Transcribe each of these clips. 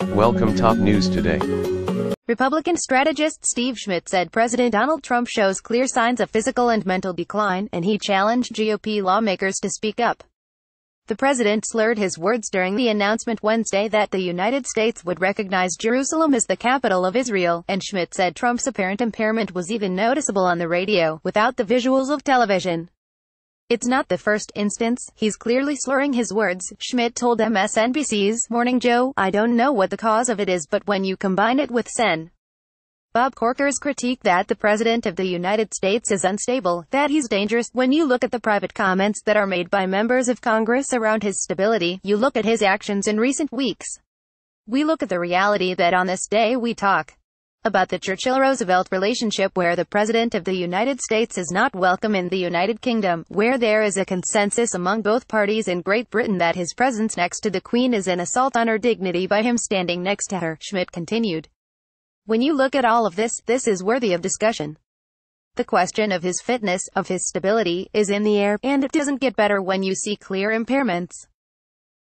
Welcome top news today. Republican strategist Steve Schmidt said President Donald Trump shows clear signs of physical and mental decline, and he challenged GOP lawmakers to speak up. The president slurred his words during the announcement Wednesday that the United States would recognize Jerusalem as the capital of Israel, and Schmidt said Trump's apparent impairment was even noticeable on the radio, without the visuals of television. "It's not the first instance. He's clearly slurring his words," Schmidt told MSNBC's Morning Joe. "I don't know what the cause of it is, but when you combine it with Sen. Bob Corker's critique that the President of the United States is unstable, that he's dangerous, when you look at the private comments that are made by members of Congress around his stability, you look at his actions in recent weeks. We look at the reality that on this day we talk about the Churchill-Roosevelt relationship, where the President of the United States is not welcome in the United Kingdom, where there is a consensus among both parties in Great Britain that his presence next to the Queen is an assault on her dignity by him standing next to her," Schmidt continued. "When you look at all of this, this is worthy of discussion. The question of his fitness, of his stability, is in the air, and it doesn't get better when you see clear impairments.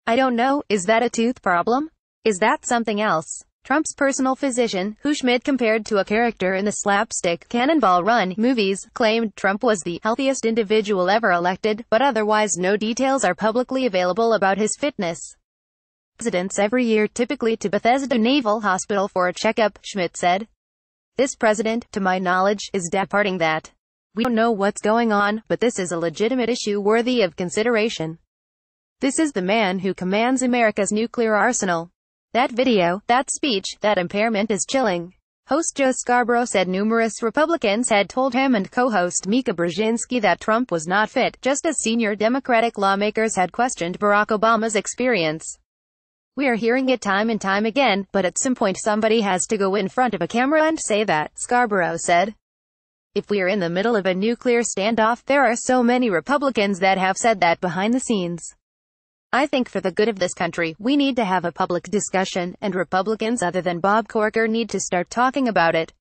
I don't know, is that a tooth problem? Is that something else?" Trump's personal physician, who Schmidt compared to a character in the slapstick Cannonball Run movies, claimed Trump was the healthiest individual ever elected, but otherwise no details are publicly available about his fitness. "Presidents every year typically to Bethesda Naval Hospital for a checkup," Schmidt said. "This president, to my knowledge, is departing that. We don't know what's going on, but this is a legitimate issue worthy of consideration. This is the man who commands America's nuclear arsenal. That video, that speech, that impairment is chilling." Host Joe Scarborough said numerous Republicans had told him and co-host Mika Brzezinski that Trump was not fit, just as senior Democratic lawmakers had questioned Barack Obama's experience. "We are hearing it time and time again, but at some point somebody has to go in front of a camera and say that," Scarborough said. "If we are in the middle of a nuclear standoff, there are so many Republicans that have said that behind the scenes. I think for the good of this country, we need to have a public discussion, and Republicans other than Bob Corker need to start talking about it."